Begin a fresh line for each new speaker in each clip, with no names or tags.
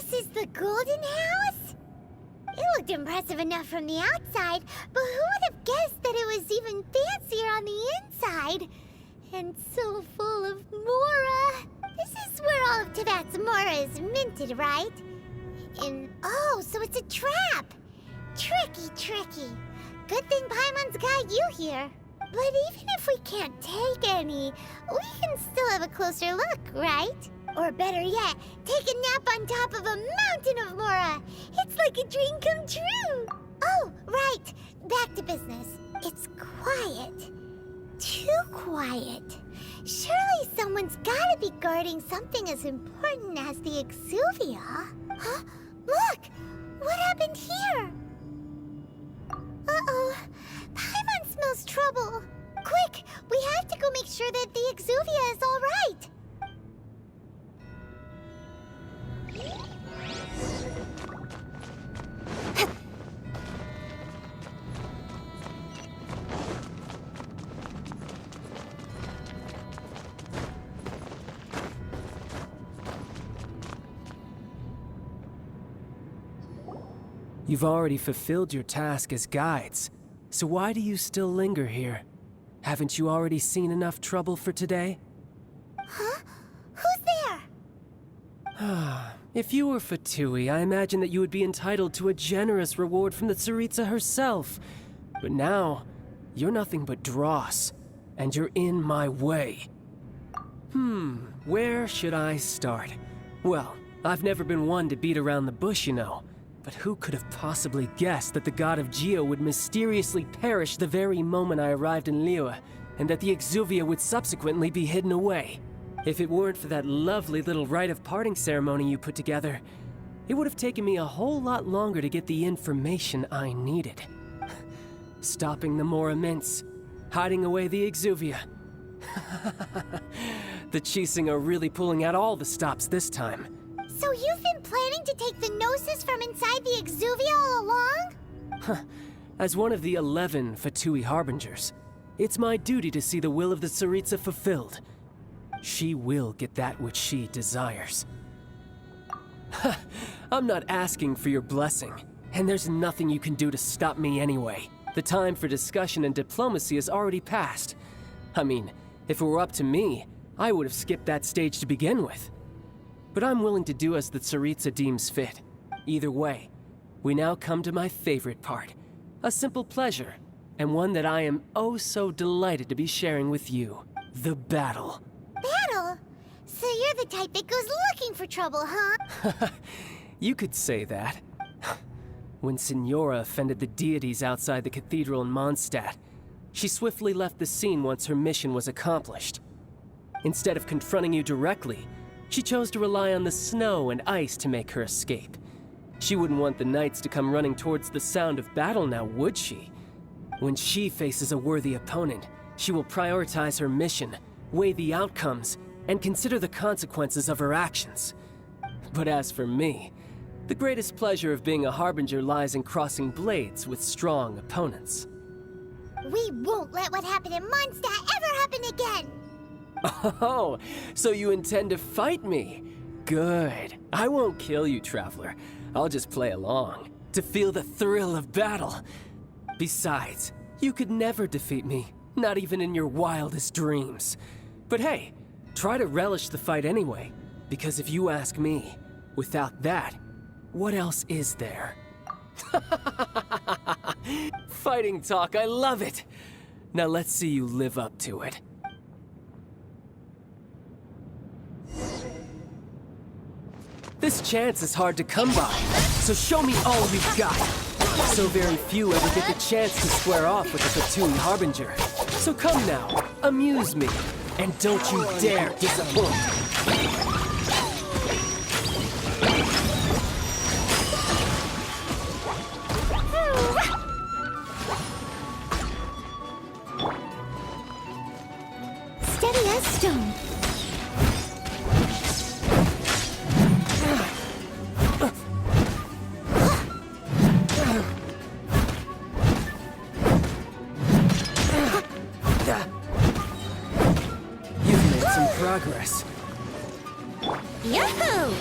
This is the Golden House? It looked impressive enough from the outside, but who would have guessed that it was even fancier on the inside? And so full of Mora. This is where all of Teyvat's Mora is minted, right? Oh, so it's a trap! Tricky, tricky. Good thing Paimon's got you here. But even if we can't take any, we can still have a closer look, right? Or better yet, take a nap on top of a mountain of Mora. It's like a dream come true. Oh, right. Back to business. It's quiet. Too quiet. Surely someone's gotta be guarding something as important as the Exuvia. Huh? Look! What happened here? Uh-oh. Paimon smells trouble. Quick! We have to go make sure that the Exuvia is all right.
You've already fulfilled your task as guides, so why do you still linger here? Haven't you already seen enough trouble for today?
Huh? Who's there?
If you were Fatui, I imagine that you would be entitled to a generous reward from the Tsaritsa herself. But now, you're nothing but dross, and you're in my way. Where should I start? Well, I've never been one to beat around the bush, you know. But who could have possibly guessed that the god of Geo would mysteriously perish the very moment I arrived in Liyue, and that the Exuvia would subsequently be hidden away? If it weren't for that lovely little rite of parting ceremony you put together, it would have taken me a whole lot longer to get the information I needed. Stopping the Mora Mints, hiding away the Exuvia. The Chising are really pulling out all the stops this time.
So you've been planning to take the Gnosis from inside the Exuvia all along?
As one of the 11 Fatui Harbingers, it's my duty to see the will of the Tsaritsa fulfilled. She will get that which she desires. I'm not asking for your blessing, and there's nothing you can do to stop me anyway. The time for discussion and diplomacy has already passed. I mean, if it were up to me, I would have skipped that stage to begin with. But I'm willing to do as the Tsaritsa deems fit. Either way, we now come to my favorite part. A simple pleasure, and one that I am oh so delighted to be sharing with you. The battle.
Battle? So you're the type that goes looking for trouble, huh?
You could say that. When Signora offended the deities outside the cathedral in Mondstadt, she swiftly left the scene once her mission was accomplished. Instead of confronting you directly, she chose to rely on the snow and ice to make her escape. She wouldn't want the knights to come running towards the sound of battle now, would she? When she faces a worthy opponent, she will prioritize her mission, weigh the outcomes, and consider the consequences of her actions. But as for me, the greatest pleasure of being a Harbinger lies in crossing blades with strong opponents.
We won't let what happened in Mondstadt ever happen again!
Oh, so you intend to fight me? Good. I won't kill you, Traveler. I'll just play along, to feel the thrill of battle. Besides, you could never defeat me, not even in your wildest dreams. But hey, try to relish the fight anyway, because if you ask me, without that, what else is there? Fighting talk, I love it! Now let's see you live up to it. This chance is hard to come by, so show me all you've got. So very few ever get the chance to square off with the Fatui Harbinger. So come now, amuse me, and don't you dare disappoint.
Steady as stone.
You've made some progress.
Yahoo!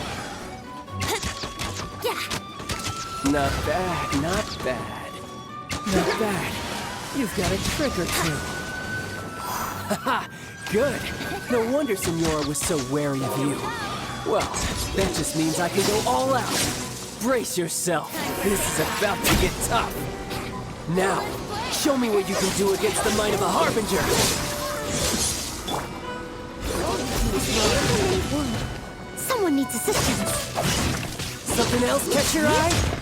Not bad, not bad. Not bad. You've got a trick or two. Haha, good. No wonder Senora was so wary of you. Well, that just means I can go all out. Brace yourself. This is about to get tough. Now, show me what you can do against the might of a Harbinger.
Someone needs assistance.
Something else catch your eye?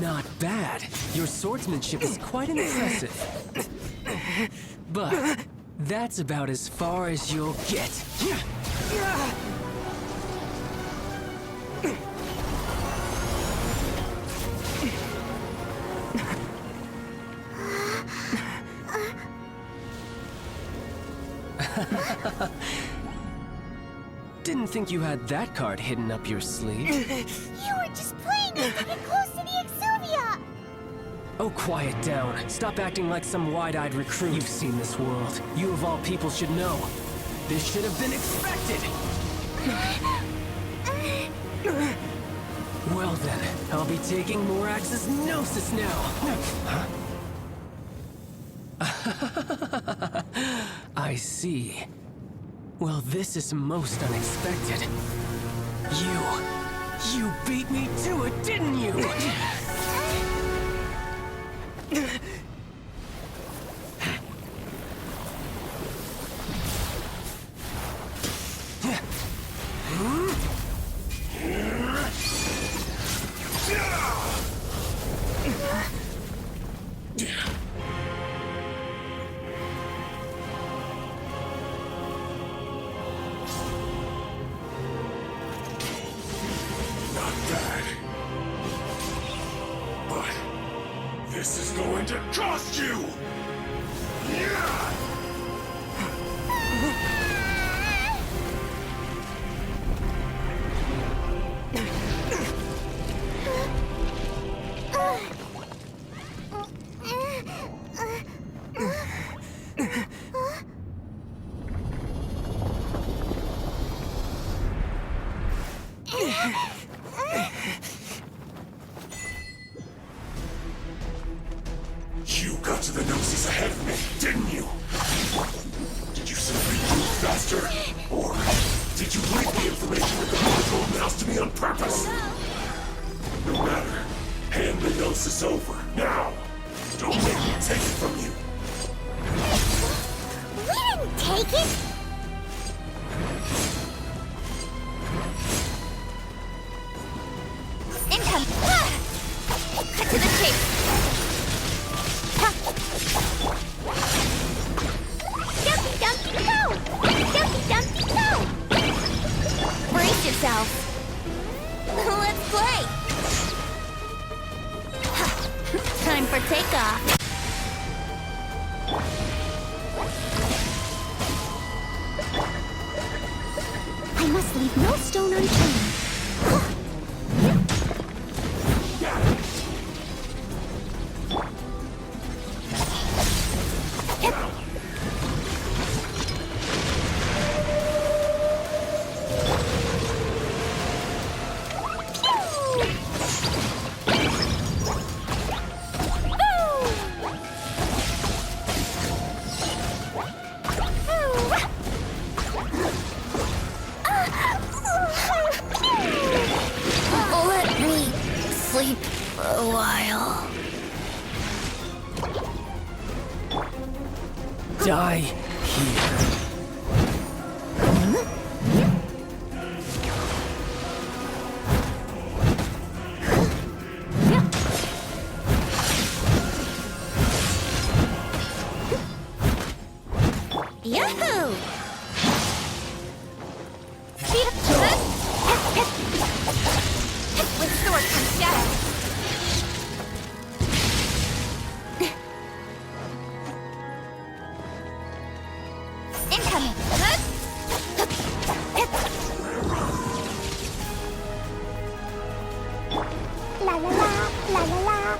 Not bad. Your swordsmanship is quite impressive. But that's about as far as you'll get. Didn't think you had that card hidden up your sleeve.
You were just playing it to get close to the Exuvia!
Oh, quiet down. Stop acting like some wide-eyed recruit. You've seen this world. You of all people should know. This should have been expected! Well then, I'll be taking Morax's Gnosis now! Huh? I see. Well, this is most unexpected. You beat me to it, didn't you?
This is going to cost you! You got to the Gnosis ahead of me, didn't you? Did you simply move faster? Or did you leak the information with the protocol mouse to me on purpose? No matter. Hand the Gnosis over, now! Don't make me take it from you!
We didn't take it! Income! Cut to the chase! Dumpy dumpy go! Dumpy dumpy go! Brace yourself! Let's play! Time for takeoff! I must leave no stone unturned. Let me sleep for a while.
Die here.
Yahoo! With sword comes shadow. La la la.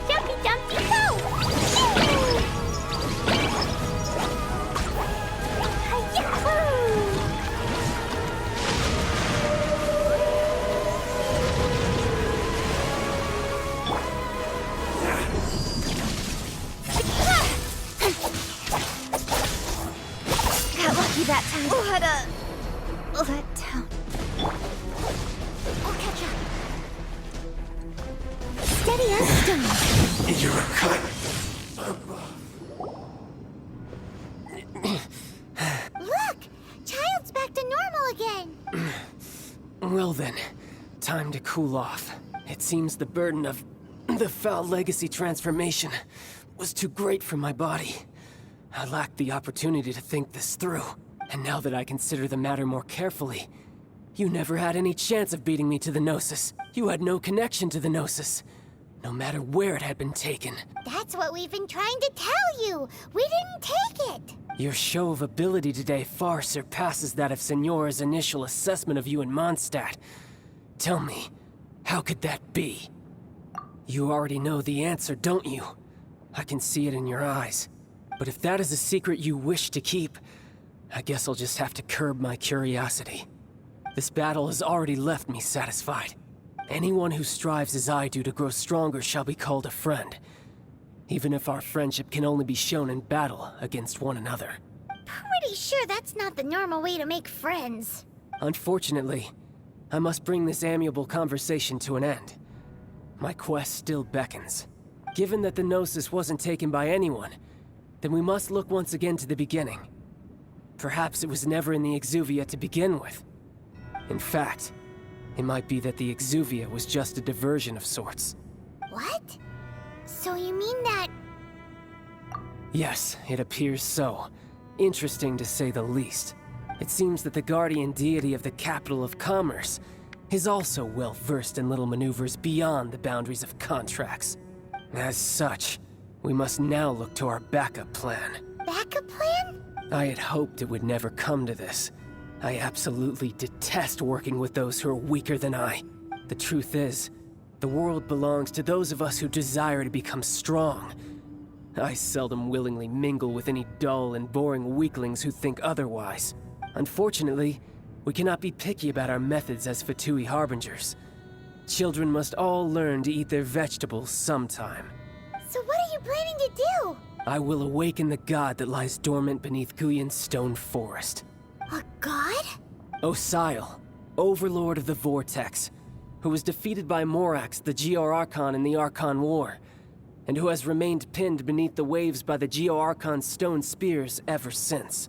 Jumpy Dumpty go! Yahoo!
Got lucky that time. Let down.
I'll catch up. Steady as stone.
You're a cut.
Look! Child's back to normal again.
Well then, time to cool off. It seems the burden of the foul legacy transformation was too great for my body. I lacked the opportunity to think this through. And now that I consider the matter more carefully, you never had any chance of beating me to the Gnosis. You had no connection to the Gnosis, no matter where it had been taken.
That's what we've been trying to tell you. We didn't take it.
Your show of ability today far surpasses that of Signora's initial assessment of you in Mondstadt. Tell me, how could that be? You already know the answer, don't you? I can see it in your eyes. But if that is a secret you wish to keep, I guess I'll just have to curb my curiosity. This battle has already left me satisfied. Anyone who strives as I do to grow stronger shall be called a friend, even if our friendship can only be shown in battle against one another.
Pretty sure that's not the normal way to make friends.
Unfortunately, I must bring this amiable conversation to an end. My quest still beckons. Given that the Gnosis wasn't taken by anyone, then we must look once again to the beginning. Perhaps it was never in the Exuvia to begin with. In fact, it might be that the Exuvia was just a diversion of sorts.
What? So you mean that...
Yes, it appears so. Interesting to say the least. It seems that the guardian deity of the capital of commerce is also well versed in little maneuvers beyond the boundaries of contracts. As such, we must now look to our backup plan.
Backup plan?
I had hoped it would never come to this. I absolutely detest working with those who are weaker than I. The truth is, the world belongs to those of us who desire to become strong. I seldom willingly mingle with any dull and boring weaklings who think otherwise. Unfortunately, we cannot be picky about our methods as Fatui Harbingers. Children must all learn to eat their vegetables sometime.
So what are you planning to do?
I will awaken the god that lies dormant beneath Guyon's stone forest.
A god?
Osile, Overlord of the Vortex, who was defeated by Morax, the Geo-Archon in the Archon War, and who has remained pinned beneath the waves by the Geo-Archon's stone spears ever since.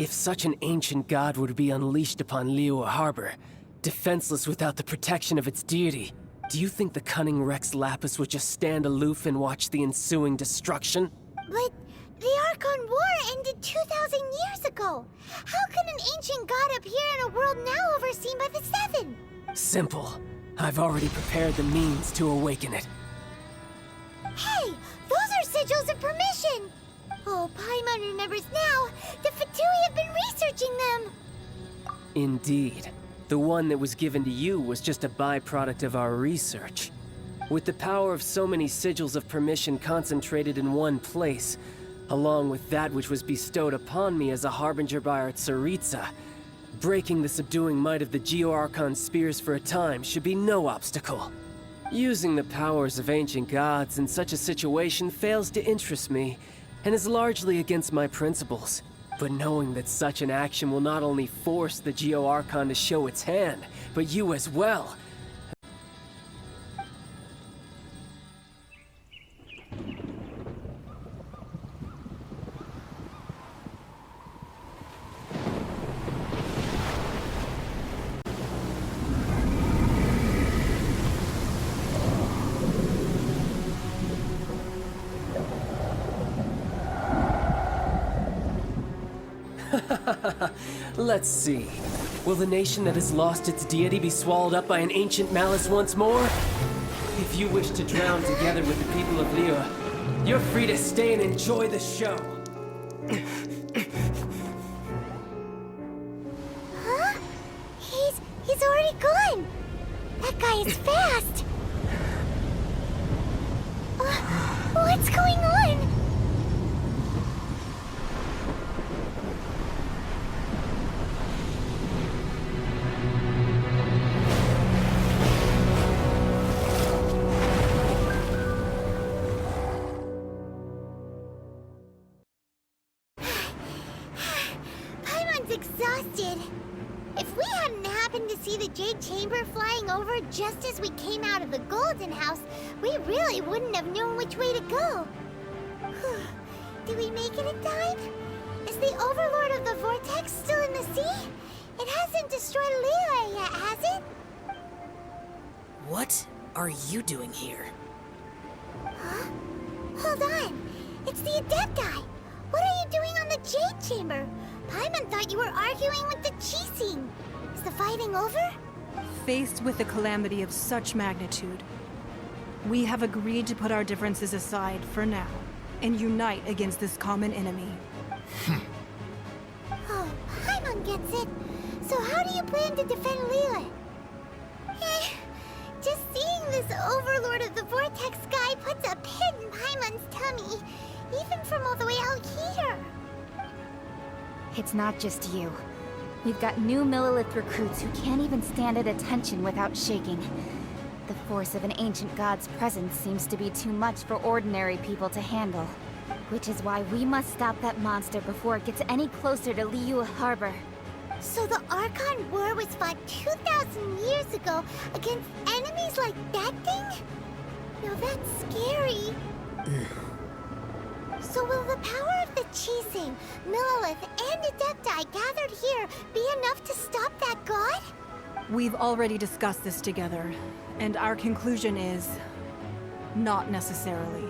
If such an ancient god were to be unleashed upon Liyue Harbor, defenseless without the protection of its deity, do you think the cunning Rex Lapis would just stand aloof and watch the ensuing destruction?
But the Archon War ended 2,000 years ago. How can an ancient god appear in a world now overseen by the Seven?
Simple. I've already prepared the means to awaken it.
Hey, those are sigils of permission. Oh, Paimon remembers now. The Fatui have been researching them.
Indeed. The one that was given to you was just a byproduct of our research. With the power of so many sigils of permission concentrated in one place, along with that which was bestowed upon me as a harbinger by our Tsaritsa, breaking the subduing might of the Geo-Archon spears for a time should be no obstacle. Using the powers of ancient gods in such a situation fails to interest me, and is largely against my principles. But knowing that such an action will not only force the Geo-Archon to show its hand, but you as well. Let's see. Will the nation that has lost its deity be swallowed up by an ancient malice once more? If you wish to drown together with the people of Liyue, you're free to stay and enjoy the show.
Huh? He's already gone. That guy is fast. What's going on? Paimon's exhausted. If we hadn't happened to see the Jade Chamber flying over just as we came out of the Golden House, we really wouldn't have known which way to go. Did we make it in time? Is the Overlord of the Vortex still in the sea? It hasn't destroyed Liyue yet, has it?
What are you doing here?
Huh? Hold on. It's the Adepti. What are you doing on the Jade Chamber? Paimon thought you were arguing with the Chising. Is the fighting over?
Faced with a calamity of such magnitude, we have agreed to put our differences aside for now and unite against this common enemy.
Oh, Paimon gets it. So how do you plan to defend Liyue? Just seeing this Overlord of the Vortex guy puts a pit in Paimon's tummy, even from all the way out here.
It's not just you. We've got new Millelith recruits who can't even stand at attention without shaking. The force of an ancient god's presence seems to be too much for ordinary people to handle. Which is why we must stop that monster before it gets any closer to Liyue Harbor.
So the Archon War was fought 2,000 years ago against enemies like that thing? Now that's scary. So will the power of the Chising, Millelith, and Adepti gathered here be enough to stop that god?
We've already discussed this together, and our conclusion is... not necessarily.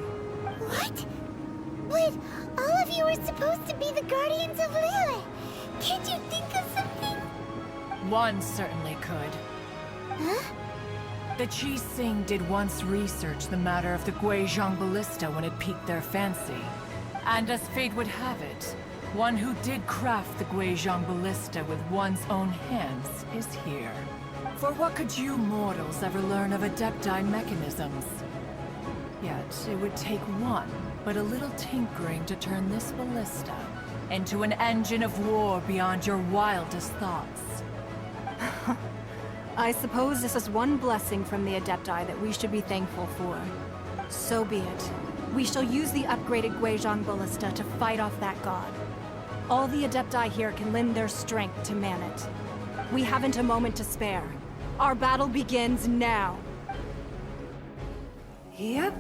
What? But all of you were supposed to be the guardians of Liyue. Can't you think of something?
One certainly could.
Huh?
The Chising did once research the matter of the Guizhong Ballista when it piqued their fancy. And as fate would have it, one who did craft the Guizhong Ballista with one's own hands is here. For what could you mortals ever learn of Adepti mechanisms? Yet it would take one, but a little tinkering to turn this ballista into an engine of war beyond your wildest thoughts.
I suppose this is one blessing from the Adepti that we should be thankful for. So be it. We shall use the upgraded Guizhong Ballista to fight off that god. All the Adepti here can lend their strength to man it. We haven't a moment to spare. Our battle begins now. Yep.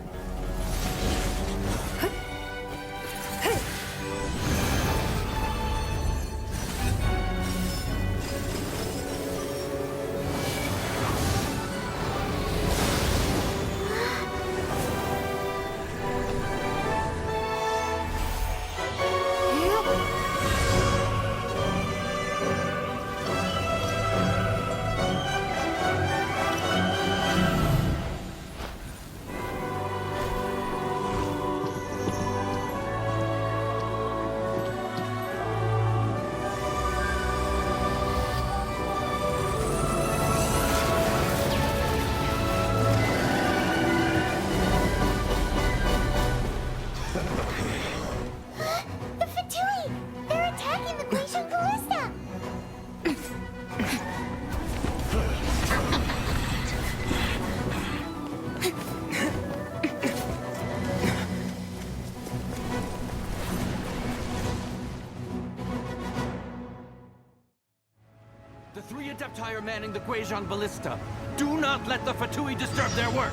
The three Adepti are manning the Guizhong Ballista. Do not let the Fatui disturb their work!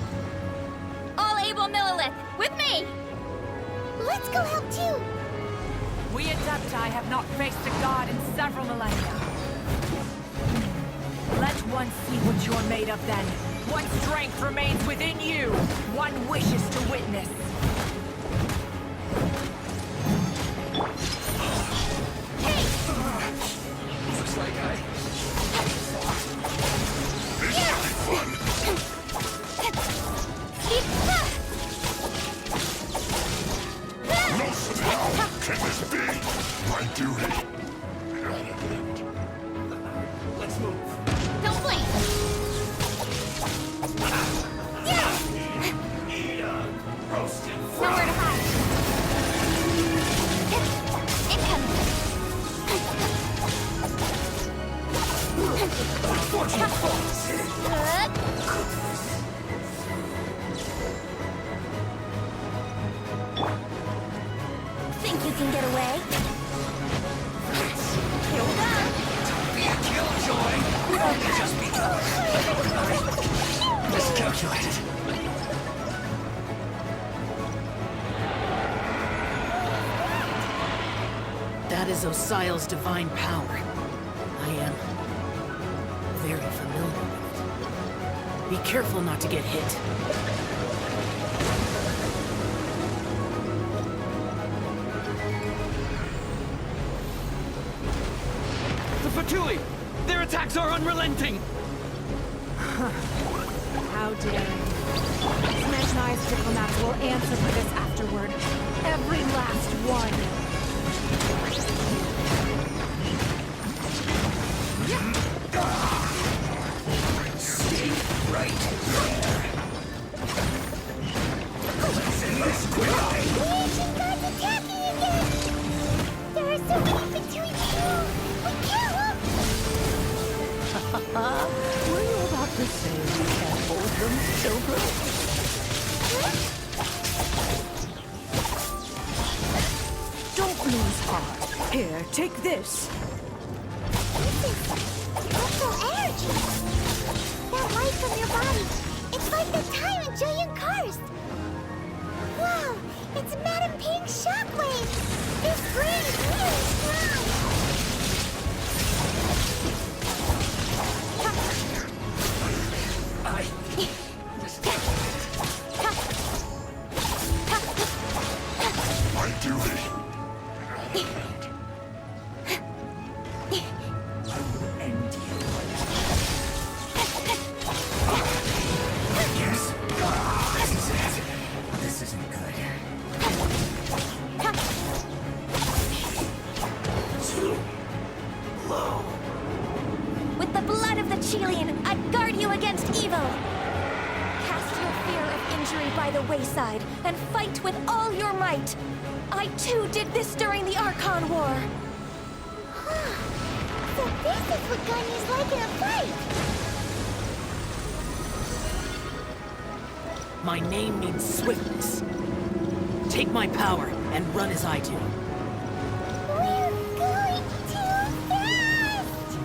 All able Millelith, with me!
Let's go help too!
We Adepti have not faced a god in several millennia. Let one see what you're made of then. What strength remains within you. One wishes to witness.
Looks like This should be fun! No somehow can this be my duty.
Let's move.
Don't blink!
Gross.
can get away? Here we go!
Be a killjoy! Just be miscalculated.
That is Osial's divine power. I am very familiar with it. Be careful not to get hit.
The Fatui! Their attacks are unrelenting!
How dare you? Snezhnai's diplomats will answer for this afterward. Every last one.
Stay right there. Let's end this quickly.
The ancient god's attacking again! There are so many between you! We can't
Were you about to say you can't hold them, children? Don't lose heart. Here, take this.
This is special energy! That light from your body, it's like the time in Julian Karst! Wow, it's Madame Ping's shockwave! This brain is really strong!
My duty.
End you. Yes. This is it. This isn't good. Too low.
With the blood of the Chilean, I guard you against evil! Cast your fear of injury by the wayside, and fight with all your might! I too did this during the Archon War!
So this is what Ganya's like in a fight!
My name means swiftness. Take my power and run as I do.
We're going too fast!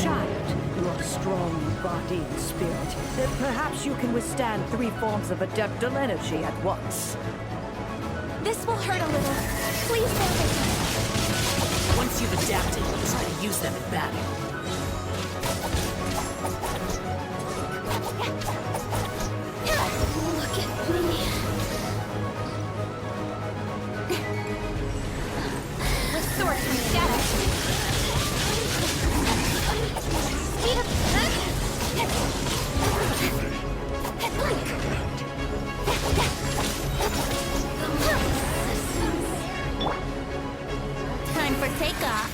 Child, you are strong in body and spirit. Perhaps you can withstand 3 forms of adeptal energy at once.
This will hurt a little. Please bear with me.
Once you've adapted, try to use them in battle.
Look at me. With sword and shadow. Speed up. Time for takeoff.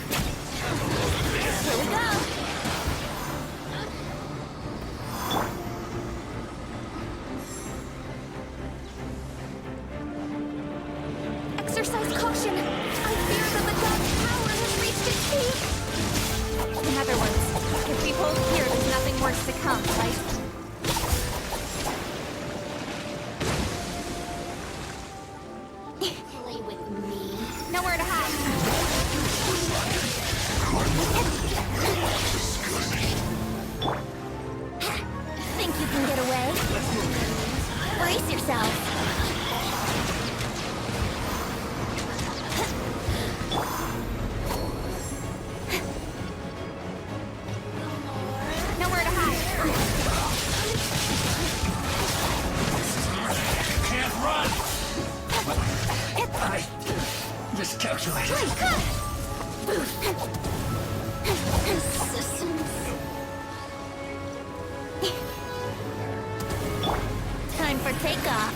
Here we go. Exercise caution. I fear that the god's power has reached its peak. In other words, if we hold here, there's nothing worse to come, right? Play with me. Nowhere to hide. Think you can get away? Brace yourself. Nowhere to hide.
Can't run! I miscalculated.
Time for takeoff.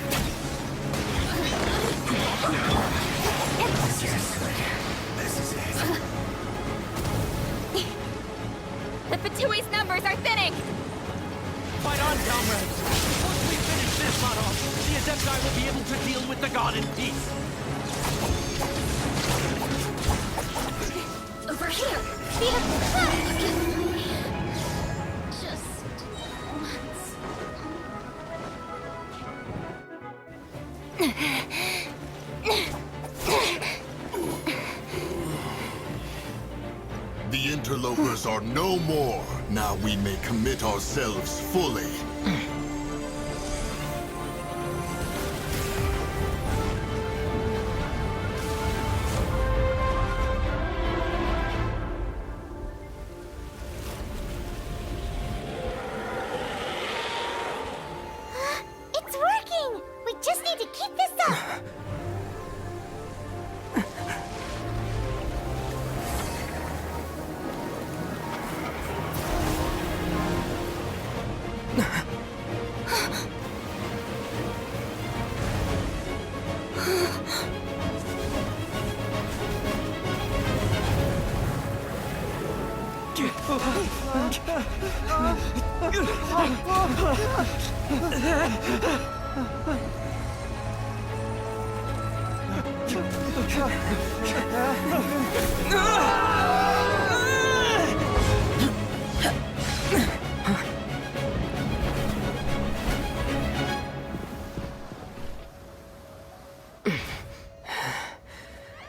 Yes, this is it.
to deal with the god in peace.
Over here! Just once.
The interlopers are no more. Now we may commit ourselves fully.
It's working! We just need to keep this up!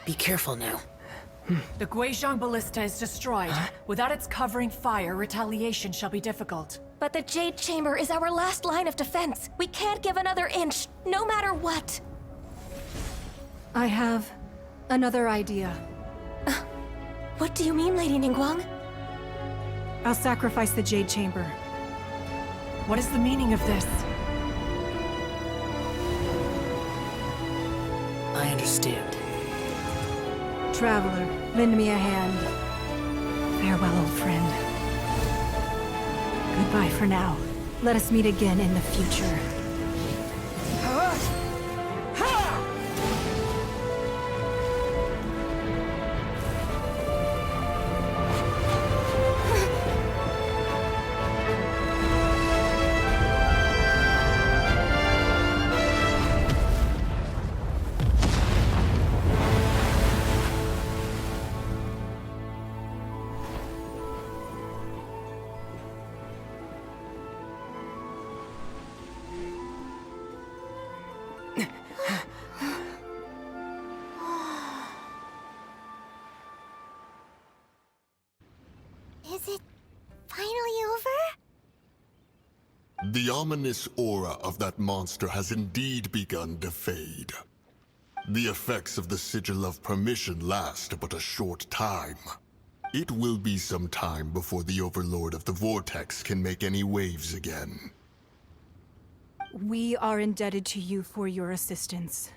Be careful now.
The Guizhong Ballista is destroyed. Without its covering fire, retaliation shall be difficult.
But the Jade Chamber is our last line of defense. We can't give another inch, no matter what.
I have another idea.
What do you mean, Lady Ningguang?
I'll sacrifice the Jade Chamber.
What is the meaning of this?
I understand.
Traveler, lend me a hand. Farewell, old friend. Goodbye for now. Let us meet again in the future.
Is it finally over?
The ominous aura of that monster has indeed begun to fade. The effects of the Sigil of Permission last but a short time. It will be some time before the Overlord of the Vortex can make any waves again.
We are indebted to you for your assistance.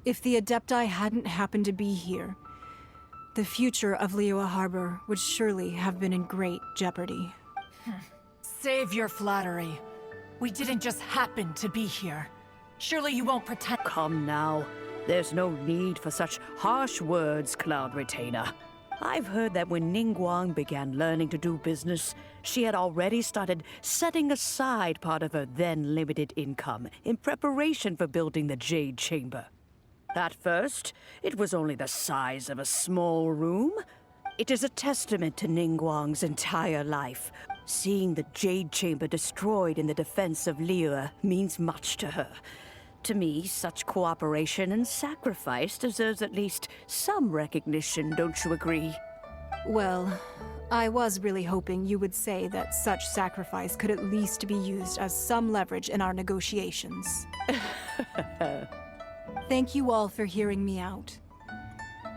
If the Adepti hadn't happened to be here, the future of Liyue Harbor would surely have been in great jeopardy.
Save your flattery. We didn't just happen to be here. Surely you won't pretend—
Come now. There's no need for such harsh words, Cloud Retainer. I've heard that when Ningguang began learning to do business, she had already started setting aside part of her then limited income in preparation for building the Jade Chamber. At first, it was only the size of a small room. It is a testament to Ningguang's entire life. Seeing the Jade Chamber destroyed in the defense of Liyue means much to her. To me, such cooperation and sacrifice deserves at least some recognition, don't you agree?
Well, I was really hoping you would say that such sacrifice could at least be used as some leverage in our negotiations. Thank you all for hearing me out.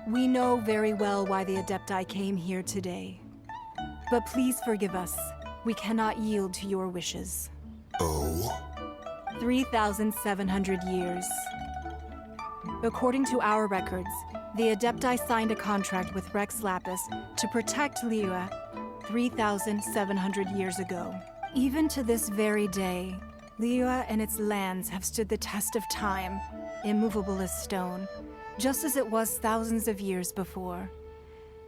We know very well why the Adepti came here today. But please forgive us. We cannot yield to your wishes.
Oh?
3,700 years. According to our records, the Adepti signed a contract with Rex Lapis to protect Liyue 3,700 years ago. Even to this very day, Liyue and its lands have stood the test of time, immovable as stone, just as it was thousands of years before.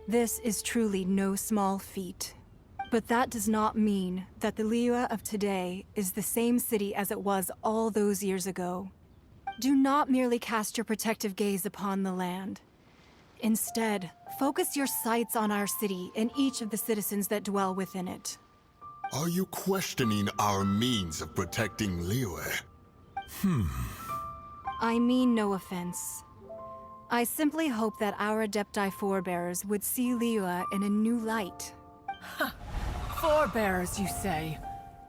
This is truly no small feat. But that does not mean that the Liyue of today is the same city as it was all those years ago. Do not merely cast your protective gaze upon the land. Instead, focus your sights on our city and each of the citizens that dwell within it.
Are you questioning our means of protecting Liyue?
I mean no offense. I simply hope that our Adepti forebears would see Liyue in a new light.
Forebearers, you say?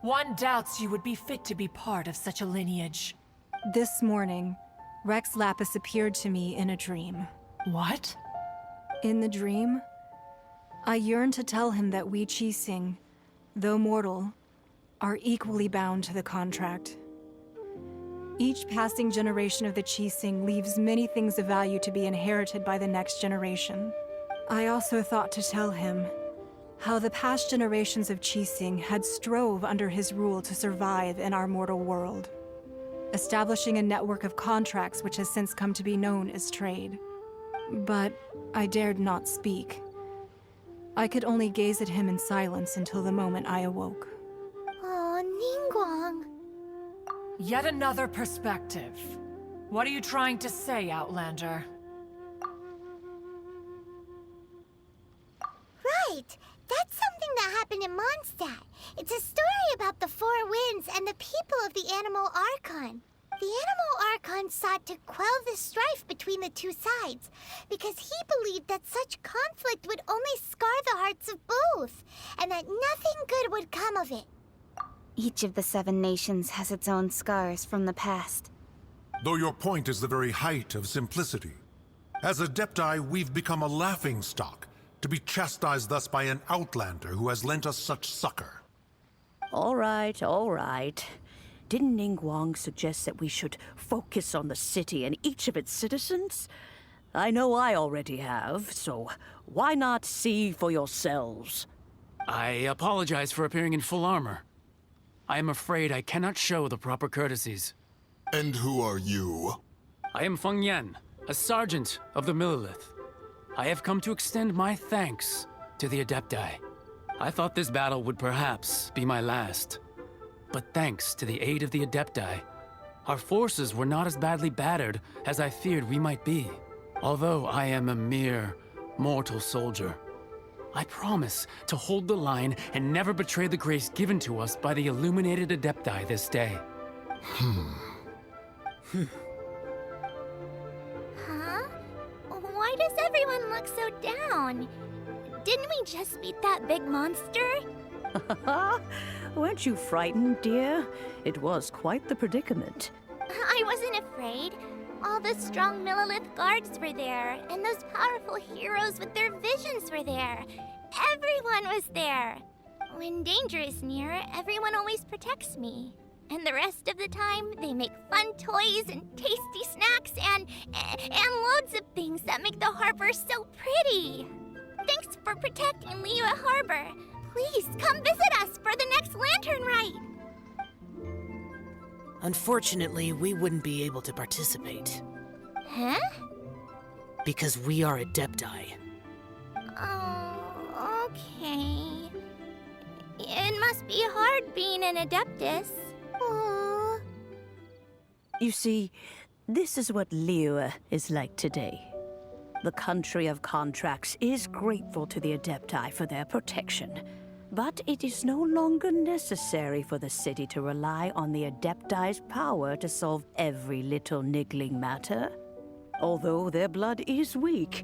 One doubts you would be fit to be part of such a lineage.
This morning, Rex Lapis appeared to me in a dream.
What?
In the dream, I yearned to tell him that we Qixing, though mortal, are equally bound to the contract. Each passing generation of the Qixing leaves many things of value to be inherited by the next generation. I also thought to tell him how the past generations of Qixing had strove under his rule to survive in our mortal world, establishing a network of contracts which has since come to be known as trade. But I dared not speak. I could only gaze at him in silence until the moment I awoke.
Oh, Ningguang.
Yet another perspective. What are you trying to say, Outlander?
Right! That's something that happened in Mondstadt. It's a story about the Four Winds and the people of the Animal Archon. The Animal Archon sought to quell the strife between the two sides, because he believed that such conflict would only scar the hearts of both, and that nothing good would come of it.
Each of the 7 nations has its own scars from the past.
Though your point is the very height of simplicity. As Adepti, we've become a laughingstock, to be chastised thus by an outlander who has lent us such succor.
All right, all right. Didn't Ningguang suggest that we should focus on the city and each of its citizens? I know I already have, so why not see for yourselves?
I apologize for appearing in full armor. I am afraid I cannot show the proper courtesies.
And who are you?
I am Feng Yan, a sergeant of the Millelith. I have come to extend my thanks to the Adepti. I thought this battle would perhaps be my last. But thanks to the aid of the Adepti, our forces were not as badly battered as I feared we might be. Although I am a mere mortal soldier, I promise to hold the line and never betray the grace given to us by the illuminated Adepti this day.
Huh? Why does everyone look so down? Didn't we just beat that big monster?
Weren't you frightened, dear? It was quite the predicament.
I wasn't afraid. All the strong Millelith guards were there, and those powerful heroes with their visions were there. Everyone was there. When danger is near, everyone always protects me. And the rest of the time, they make fun toys and tasty snacks and loads of things that make the harbor so pretty. Thanks for protecting Liyue Harbor. Please come visit us for the next lantern rite.
Unfortunately, we wouldn't be able to participate.
Huh?
Because we are Adepti.
Oh, okay. It must be hard being an Adeptus. Aww.
You see, this is what Liyue is like today. The country of contracts is grateful to the Adepti for their protection. But it is no longer necessary for the city to rely on the Adepti's power to solve every little niggling matter. Although their blood is weak,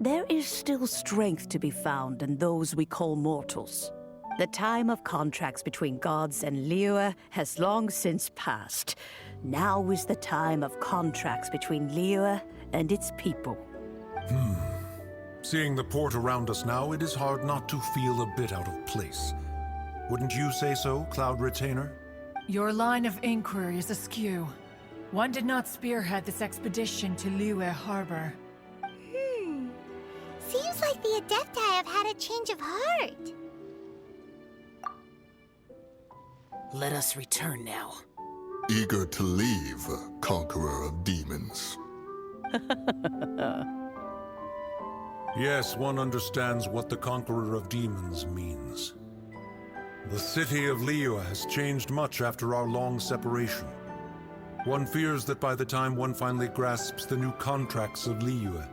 there is still strength to be found in those we call mortals. The time of contracts between gods and Liyue has long since passed. Now is the time of contracts between Liyue and its people.
Seeing the port around us now, it is hard not to feel a bit out of place. Wouldn't you say so, Cloud Retainer?
Your line of inquiry is askew. One did not spearhead this expedition to Liyue Harbor.
Seems like the Adepti have had a change of heart.
Let us return now.
Eager to leave, Conqueror of Demons.
Yes, one understands what the Conqueror of Demons means. The city of Liyue has changed much after our long separation. One fears that by the time one finally grasps the new contracts of Liyue,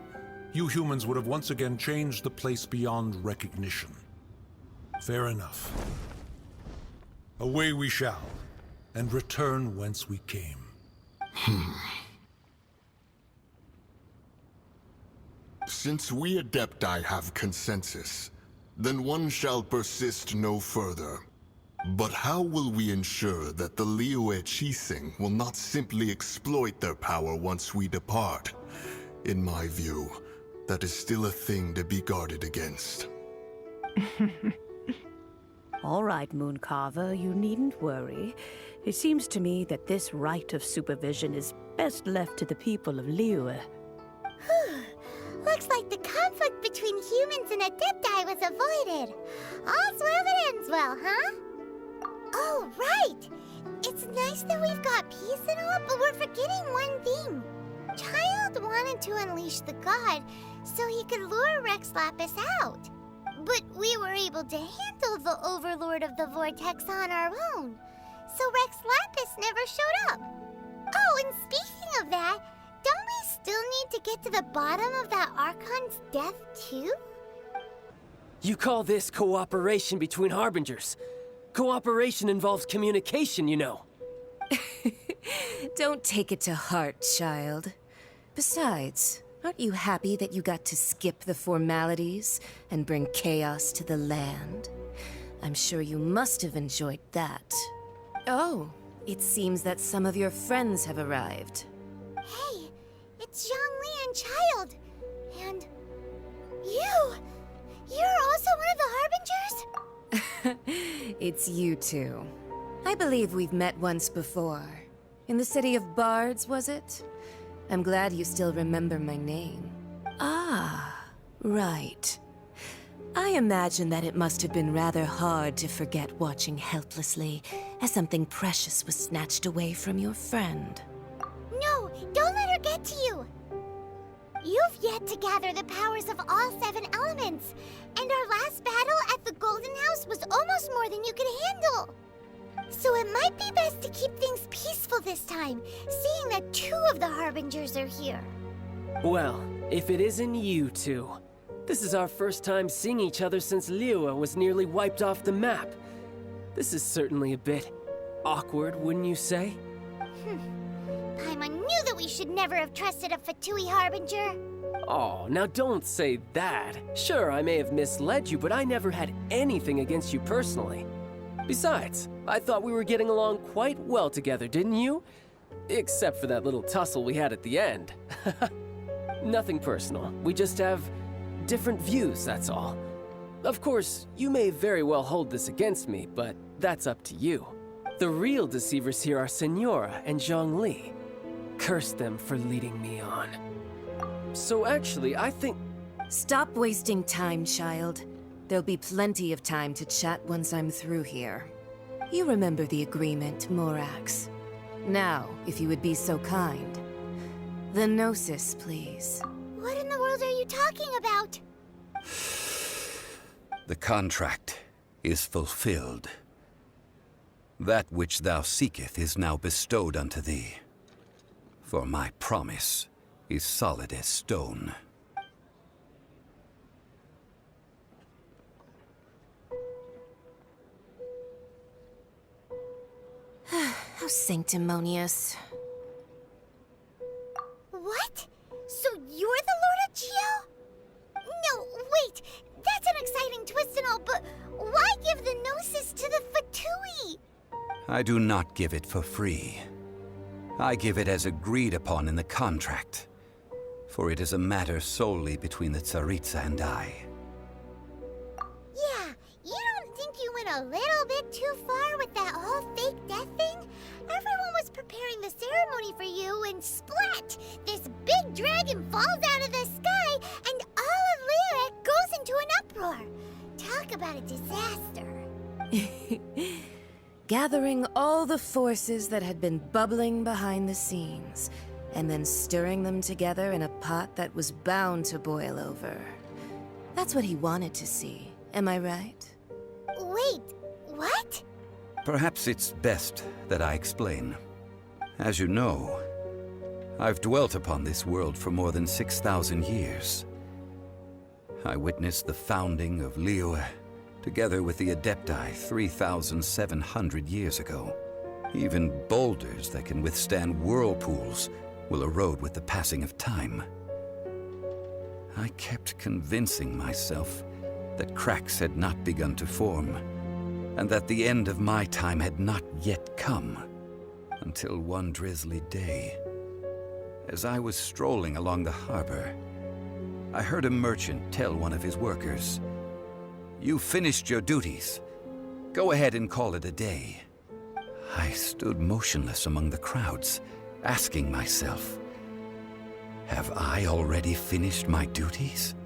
you humans would have once again changed the place beyond recognition. Fair enough. Away we shall, and return whence we came.
Since we Adepti have consensus, then one shall persist no further. But how will we ensure that the Liyue Qixing will not simply exploit their power once we depart? In my view, that is still a thing to be guarded against.
All right, Mooncarver, you needn't worry. It seems to me that this right of supervision is best left to the people of Liyue.
Looks like the conflict between humans and Adepti was avoided. All's well that ends well, huh? Oh, right! It's nice that we've got peace and all, but we're forgetting one thing. Childe wanted to unleash the god so he could lure Rex Lapis out. But we were able to handle the Overlord of the Vortex on our own. So Rex Lapis never showed up. Oh, and speaking of that, don't we still need to get to the bottom of that Archon's death, too?
You call this cooperation between Harbingers? Cooperation involves communication, you know.
Don't take it to heart, child. Besides, aren't you happy that you got to skip the formalities and bring chaos to the land? I'm sure you must have enjoyed that. Oh, it seems that some of your friends have arrived.
Hey, it's Zhongli and Childe. And you! You're also one of the Harbingers?
It's you two. I believe we've met once before. In the city of Bards, was it? I'm glad you still remember my name. Ah, right. I imagine that it must have been rather hard to forget watching helplessly as something precious was snatched away from your friend.
No, don't let her get to you! You've yet to gather the powers of all 7 elements, and our last battle at the Golden House was almost more than you could handle. So it might be best to keep things peaceful this time, seeing that 2 of the Harbingers are here.
Well, if it isn't you two. This is our first time seeing each other since Liyue was nearly wiped off the map. This is certainly a bit awkward, wouldn't you say?
Paimon knew that we should never have trusted a Fatui Harbinger.
Oh, now don't say that. Sure, I may have misled you, but I never had anything against you personally. Besides, I thought we were getting along quite well together, didn't you? Except for that little tussle we had at the end. Nothing personal. We just have different views, that's all. Of course, you may very well hold this against me, but that's up to you. The real deceivers here are Senora and Zhongli. Curse them for leading me on. So actually, I think...
Stop wasting time, child. There'll be plenty of time to chat once I'm through here. You remember the agreement, Morax. Now, if you would be so kind. The Gnosis, please.
What in the world are you talking about?
The contract is fulfilled. That which thou seeketh is now bestowed unto thee. For my promise is solid as stone.
How sanctimonious.
What? So you're the Lord of Geo? No, wait! That's an exciting twist and all, but why give the Gnosis to the Fatui?
I do not give it for free. I give it as agreed upon in the contract. For it is a matter solely between the Tsaritsa and I.
Yeah, you don't think you went a little bit too far with that whole fake death thing? Everyone was preparing the ceremony for you, and splat! This big dragon falls out of the sky, and all of Liyue goes into an uproar. Talk about a disaster.
Gathering all the forces that had been bubbling behind the scenes, and then stirring them together in a pot that was bound to boil over. That's what he wanted to see, am I right?
Wait, what?
Perhaps it's best that I explain. As you know, I've dwelt upon this world for more than 6,000 years. I witnessed the founding of Liyue, together with the Adepti 3,700 years ago. Even boulders that can withstand whirlpools will erode with the passing of time. I kept convincing myself that cracks had not begun to form, and that the end of my time had not yet come, until one drizzly day, as I was strolling along the harbor, I heard a merchant tell one of his workers, "You finished your duties. Go ahead and call it a day." I stood motionless among the crowds, asking myself, have I already finished my duties?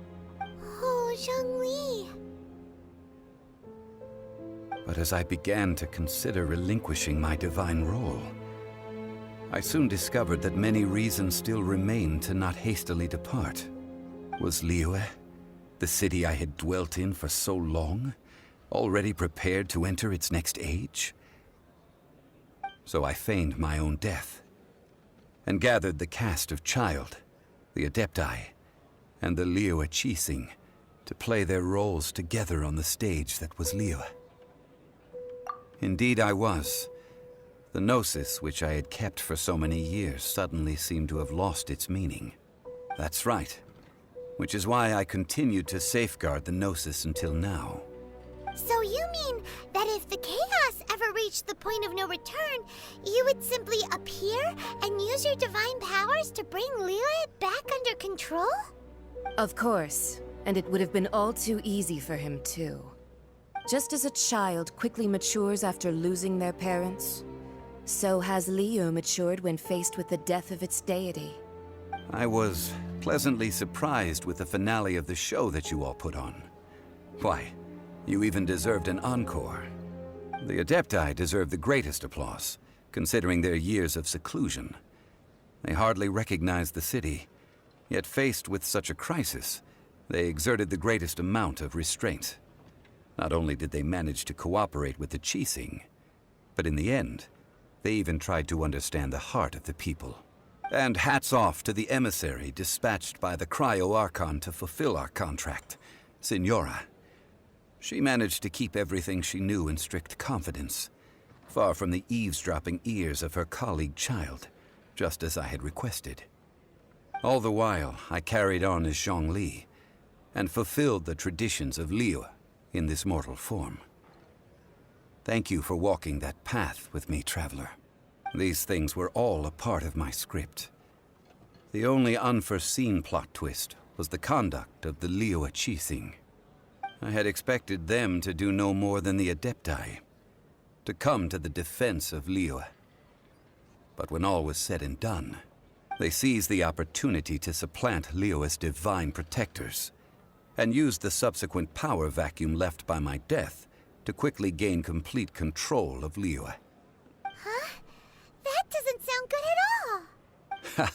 Oh, Zhongli.
But as I began to consider relinquishing my divine role, I soon discovered that many reasons still remained to not hastily depart. Was Liyue, the city I had dwelt in for so long, already prepared to enter its next age? So I feigned my own death, and gathered the cast of Childe, the Adepti, and the Liyue Qixing to play their roles together on the stage that was Liyue. Indeed I was. The gnosis which I had kept for so many years suddenly seemed to have lost its meaning. That's right, which is why I continued to safeguard the gnosis until now.
So you mean that if the chaos ever reached the point of no return, you would simply appear and use your divine powers to bring Liyue back under control?
Of course, and it would have been all too easy for him too. Just as a child quickly matures after losing their parents, so has Liyue matured when faced with the death of its deity.
I was pleasantly surprised with the finale of the show that you all put on. Why, you even deserved an encore. The Adepti deserve the greatest applause, considering their years of seclusion. They hardly recognized the city, yet faced with such a crisis, they exerted the greatest amount of restraint. Not only did they manage to cooperate with the Qixing, but in the end, they even tried to understand the heart of the people. And hats off to the emissary dispatched by the Cryo-Archon to fulfill our contract, Signora. She managed to keep everything she knew in strict confidence, far from the eavesdropping ears of her colleague Childe, just as I had requested. All the while, I carried on as Zhongli, and fulfilled the traditions of Liyue in this mortal form. Thank you for walking that path with me, traveler. These things were all a part of my script. The only unforeseen plot twist was the conduct of the Liyue Qixing. I had expected them to do no more than the Adepti, to come to the defense of Liyue. But when all was said and done, they seized the opportunity to supplant Liyue's divine protectors, and used the subsequent power vacuum left by my death to quickly gain complete control of Liyue.
Huh? That doesn't sound good at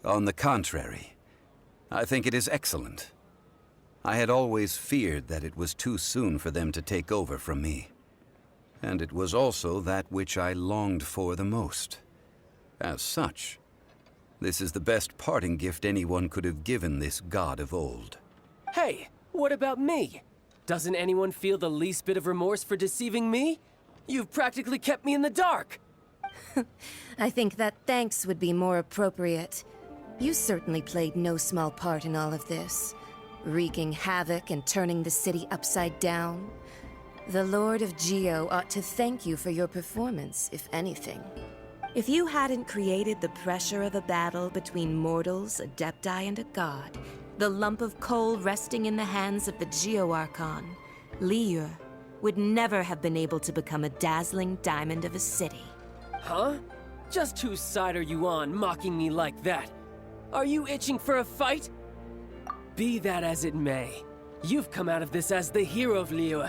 all.
On the contrary, I think it is excellent. I had always feared that it was too soon for them to take over from me. And it was also that which I longed for the most. As such, this is the best parting gift anyone could have given this god of old.
Hey, what about me? Doesn't anyone feel the least bit of remorse for deceiving me? You've practically kept me in the dark.
I think that thanks would be more appropriate. You certainly played no small part in all of this, wreaking havoc and turning the city upside down. The Lord of Geo ought to thank you for your performance, if anything. If you hadn't created the pressure of a battle between mortals, Adepti, and a god, the lump of coal resting in the hands of the Geo-Archon, Liyue, would never have been able to become a dazzling diamond of a city.
Huh? Just whose side are you on, mocking me like that? Are you itching for a fight? Be that as it may, you've come out of this as the hero of Liyue.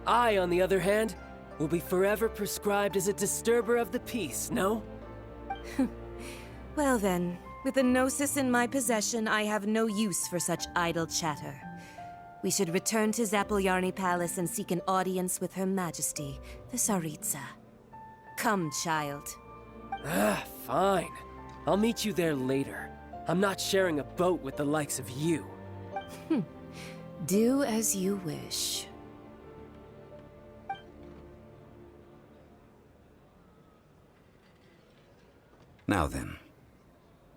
I, on the other hand, will be forever prescribed as a disturber of the peace, no?
Well then, with the Gnosis in my possession, I have no use for such idle chatter. We should return to Zapolyarny Palace and seek an audience with Her Majesty, the Tsaritsa. Come, child.
Fine. I'll meet you there later. I'm not sharing a boat with the likes of you.
Do as you wish.
Now then,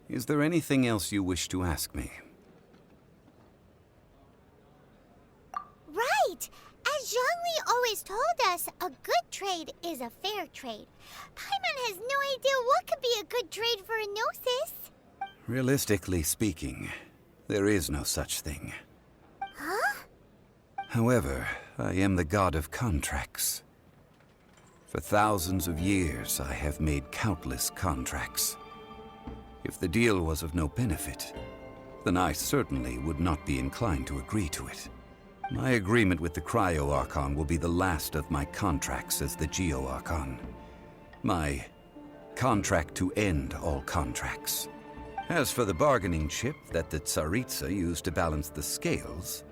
is there anything else you wish to ask me?
Right! As Zhongli always told us, a good trade is a fair trade. Paimon has no idea what could be a good trade for a Gnosis.
Realistically speaking, there is no such thing.
Huh?
However, I am the god of contracts. For thousands of years, I have made countless contracts. If the deal was of no benefit, then I certainly would not be inclined to agree to it. My agreement with the Cryo-Archon will be the last of my contracts as the Geo-Archon. My contract to end all contracts. As for the bargaining chip that the Tsaritsa used to balance the scales,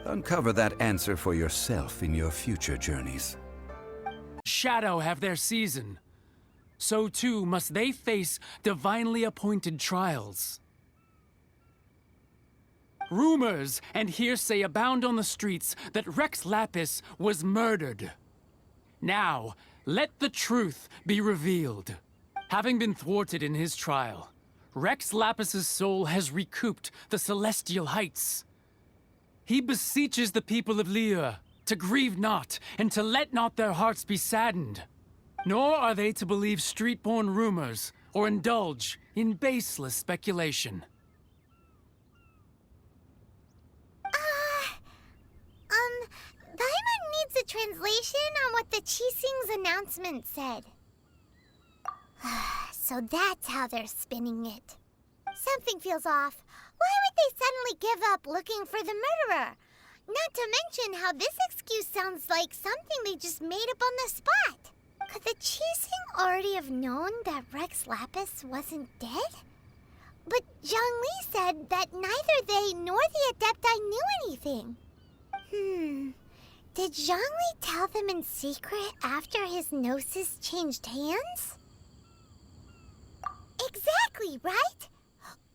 uncover that answer for yourself in your future journeys.
Shadow have their season. So too must they face divinely appointed trials. Rumors and hearsay abound on the streets that Rex Lapis was murdered. Now, let the truth be revealed. Having been thwarted in his trial, Rex Lapis's soul has recouped the celestial heights. He beseeches the people of Liyue to grieve not, and to let not their hearts be saddened. Nor are they to believe street-born rumors, or indulge in baseless speculation.
Paimon needs a translation on what the Qixing's announcement said. So that's how they're spinning it. Something feels off. Why would they suddenly give up looking for the murderer? Not to mention how this excuse sounds like something they just made up on the spot. Could the Qixing already have known that Rex Lapis wasn't dead? But Zhongli said that neither they nor the Adepti knew anything. Did Zhongli tell them in secret after his Gnosis changed hands? Exactly, right?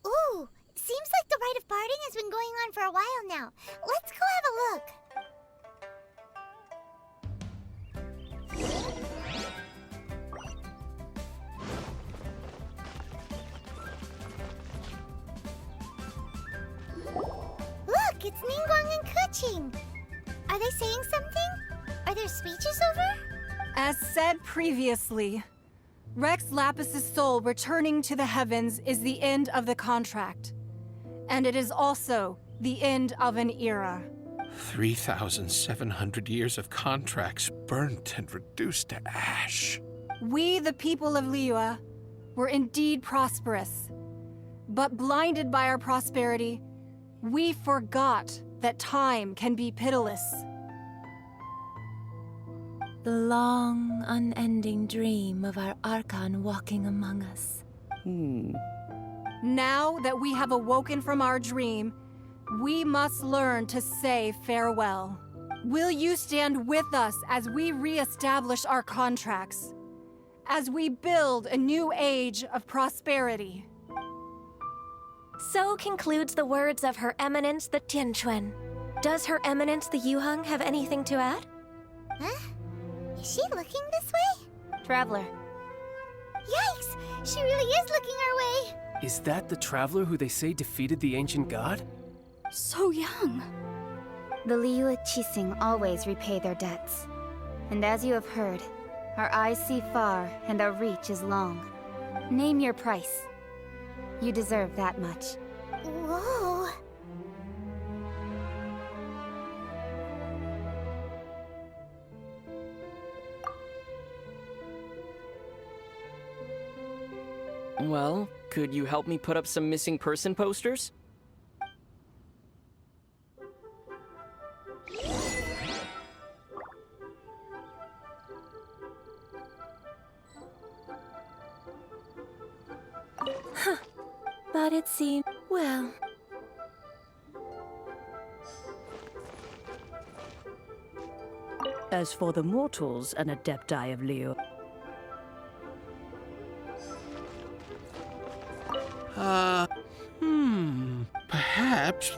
Ooh, seems like the rite of parting has been going on for a while now. Let's go have a look. Look, it's Ningguang and Keqing. Are they saying something? Are their speeches over?
As said previously, Rex Lapis's soul returning to the heavens is the end of the contract. And it is also the end of an era.
3,700 years of contracts burnt and reduced to ash.
We, the people of Liyue, were indeed prosperous. But blinded by our prosperity, we forgot that time can be pitiless.
The long, unending dream of our Archon walking among us.
Now that we have awoken from our dream, we must learn to say farewell. Will you stand with us as we re-establish our contracts? As we build a new age of prosperity?
So concludes the words of Her Eminence the Tianquan. Does Her Eminence the Yuheng have anything to add?
Huh? Is she looking this way?
Traveler.
Yikes! She really is looking our way!
Is that the traveler who they say defeated the ancient god?
So young. The Liyue Qixing always repay their debts. And as you have heard, our eyes see far and our reach is long. Name your price. You deserve that much.
Whoa!
Well, could you help me put up some missing person posters?
But it seemed, well...
As for the mortals and Adepti of Liyue,
Perhaps...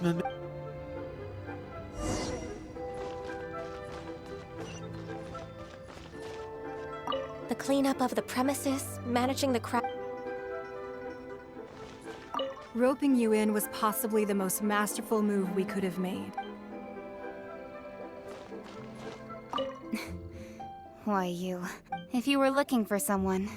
The cleanup of the premises, managing the crowd.
Roping you in was possibly the most masterful move we could have made.
Why you? If you were looking for someone...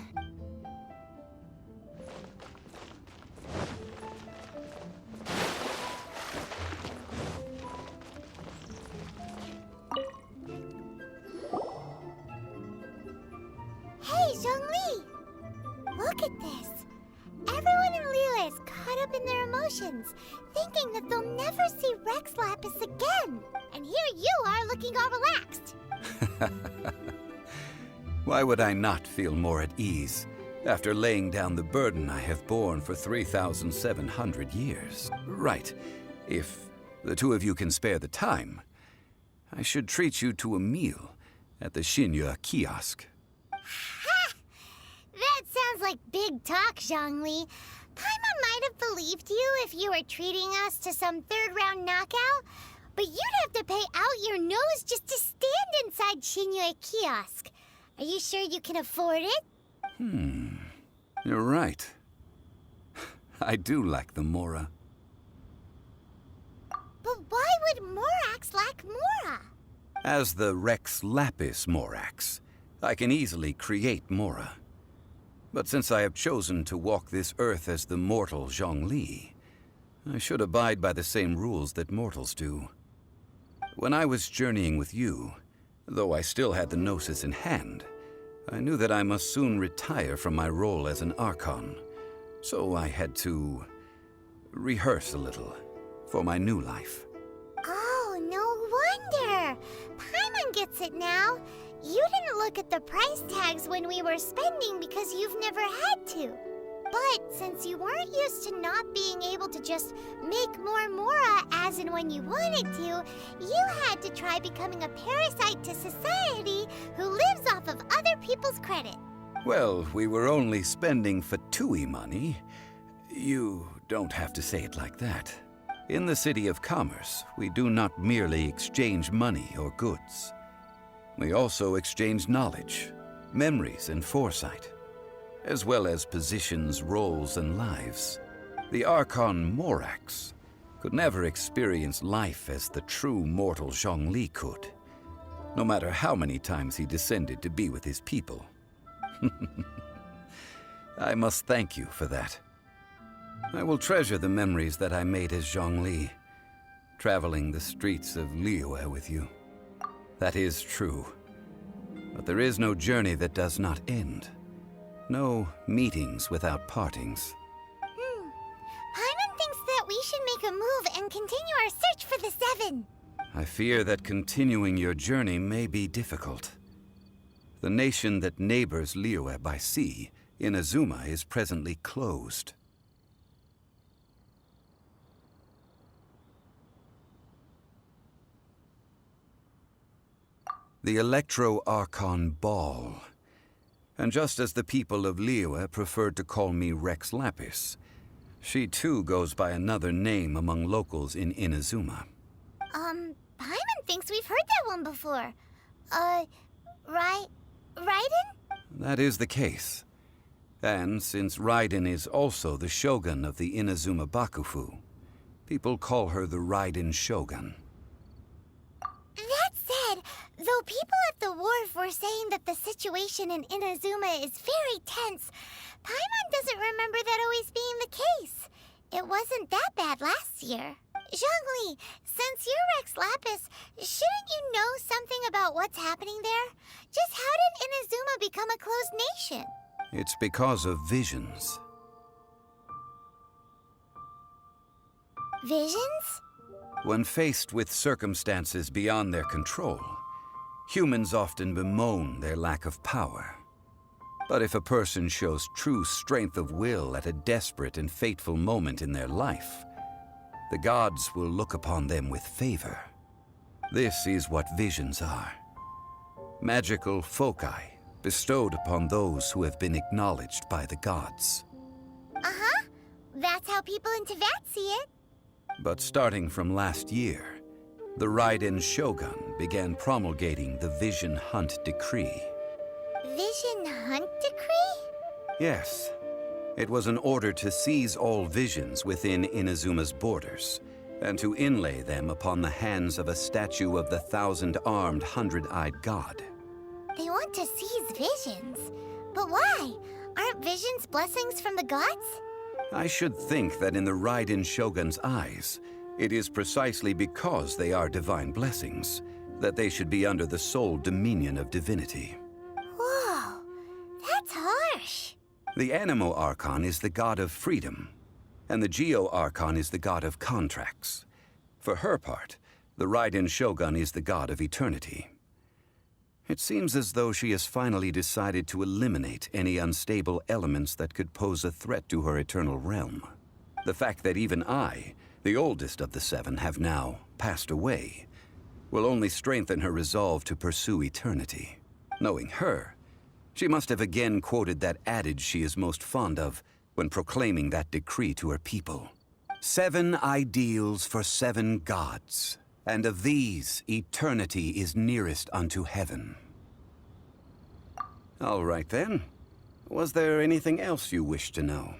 Hey, Zhongli! Look at this. Everyone in Liyue is caught up in their emotions, thinking that they'll never see Rex Lapis again. And here you are looking all relaxed.
Why would I not feel more at ease after laying down the burden I have borne for 3,700 years? Right. If the two of you can spare the time, I should treat you to a meal at the Liyue kiosk.
Ha! That sounds like big talk, Zhongli. Paimon might have believed you if you were treating us to some third-round knockout, but you'd have to pay out your nose just to stand inside Liyue kiosk. Are you sure you can afford it?
You're right. I do lack the Mora.
But why would Morax lack Mora?
As the Rex Lapis Morax, I can easily create Mora. But since I have chosen to walk this earth as the mortal Zhongli, I should abide by the same rules that mortals do. When I was journeying with you, though I still had the Gnosis in hand, I knew that I must soon retire from my role as an Archon, so I had to rehearse a little for my new life.
Oh, no wonder! Paimon gets it now. You didn't look at the price tags when we were spending because you've never had to. But since you weren't used to not being able to just make more Mora as and when you wanted to, you had to try becoming a parasite to society who lives off of other people's credit.
Well, we were only spending Fatui money. You don't have to say it like that. In the City of Commerce, we do not merely exchange money or goods. We also exchange knowledge, memories, and foresight, as well as positions, roles, and lives. The Archon Morax could never experience life as the true mortal Zhongli could, no matter how many times he descended to be with his people. I must thank you for that. I will treasure the memories that I made as Zhongli, traveling the streets of Liyue with you. That is true. But there is no journey that does not end. No meetings without partings.
Paimon thinks that we should make a move and continue our search for the Seven.
I fear that continuing your journey may be difficult. The nation that neighbors Liyue by sea, Inazuma, is presently closed. The Electro-Archon Ball. And just as the people of Liyue preferred to call me Rex Lapis, she too goes by another name among locals in Inazuma.
Paimon thinks we've heard that one before. Raiden?
That is the case. And since Raiden is also the shogun of the Inazuma Bakufu, people call her the Raiden Shogun.
That said, though people at the wharf were saying that the situation in Inazuma is very tense, Paimon doesn't remember that always being the case. It wasn't that bad last year. Zhongli, since you're Rex Lapis, shouldn't you know something about what's happening there? Just how did Inazuma become a closed nation?
It's because of visions.
Visions?
When faced with circumstances beyond their control, humans often bemoan their lack of power. But if a person shows true strength of will at a desperate and fateful moment in their life, the gods will look upon them with favor. This is what visions are. Magical foci bestowed upon those who have been acknowledged by the gods.
Uh-huh. That's how people in Teyvat see it.
But starting from last year, the Raiden Shogun began promulgating the Vision Hunt Decree.
Vision Hunt Decree?
Yes. It was an order to seize all visions within Inazuma's borders, and to inlay them upon the hands of a statue of the 1,000-armed, 100-eyed god.
They want to seize visions. But why? Aren't visions blessings from the gods?
I should think that in the Raiden Shogun's eyes, it is precisely because they are divine blessings that they should be under the sole dominion of divinity.
Whoa, that's harsh.
The Anemo Archon is the god of freedom, and the Geo Archon is the god of contracts. For her part, the Raiden Shogun is the god of eternity. It seems as though she has finally decided to eliminate any unstable elements that could pose a threat to her eternal realm. The fact that even I, the oldest of the seven, have now passed away, will only strengthen her resolve to pursue eternity. Knowing her, she must have again quoted that adage she is most fond of when proclaiming that decree to her people. 7 ideals for 7 gods, and of these, eternity is nearest unto heaven. All right then. Was there anything else you wish to know?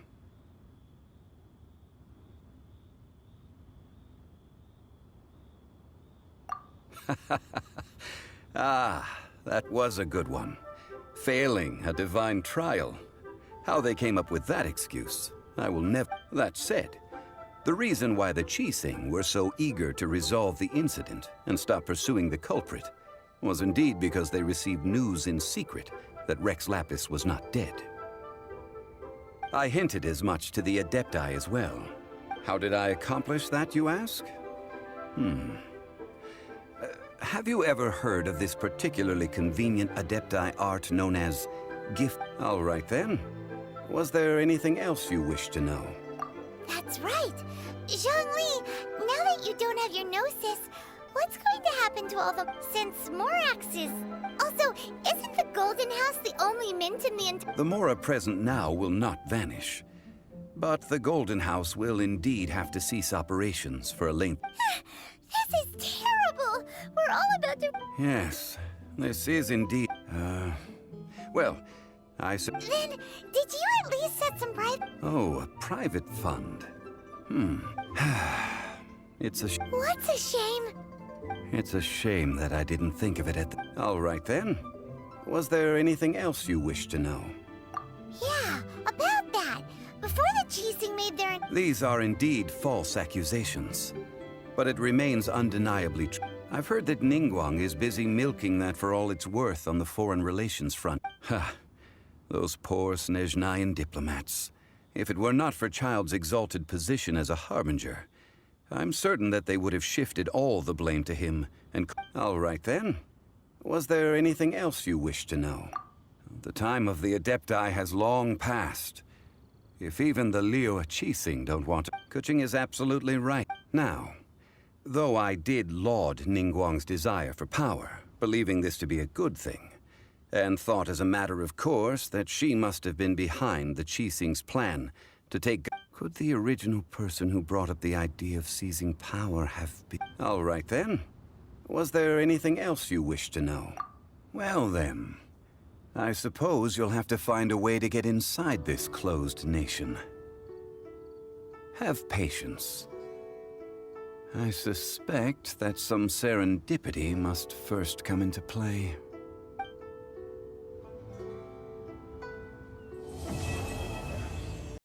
Ah, that was a good one. Failing a divine trial. How they came up with that excuse, I will never... That said, the reason why the Qixing were so eager to resolve the incident and stop pursuing the culprit was indeed because they received news in secret that Rex Lapis was not dead. I hinted as much to the Adepti as well. How did I accomplish that, you ask? Have you ever heard of this particularly convenient Adepti art known as gift? All right then. Was there anything else you wish to know?
That's right. Zhongli, now that you don't have your gnosis, what's going to happen to all the... Since Morax is... Also, isn't the Golden House the only mint in the entire...
The Mora present now will not vanish. But the Golden House will indeed have to cease operations for a length...
This is terrible! We're all about to...
Yes, this is indeed... Well,
Then, did you at least set some private...
Oh, a private fund. It's a
What's a shame?
It's a shame that I didn't think of it at the... All right then. Was there anything else you wish to know?
Yeah, about that. Before the Qixing made their...
These are indeed false accusations. But it remains undeniably true. I've heard that Ningguang is busy milking that for all it's worth on the foreign relations front. Ha! Those poor Snezhnayan diplomats. If it were not for Childe's exalted position as a harbinger, I'm certain that they would have shifted all the blame to him and... All right then. Was there anything else you wish to know? The time of the Adepti has long passed. If even the Liyue Qixing don't want to... Kuching is absolutely right. Now, though I did laud Ningguang's desire for power, believing this to be a good thing, and thought as a matter of course that she must have been behind the Qixing's plan to take... Could the original person who brought up the idea of seizing power have been... All right then. Was there anything else you wish to know? Well then, I suppose you'll have to find a way to get inside this closed nation. Have patience. I suspect that some serendipity must first come into play.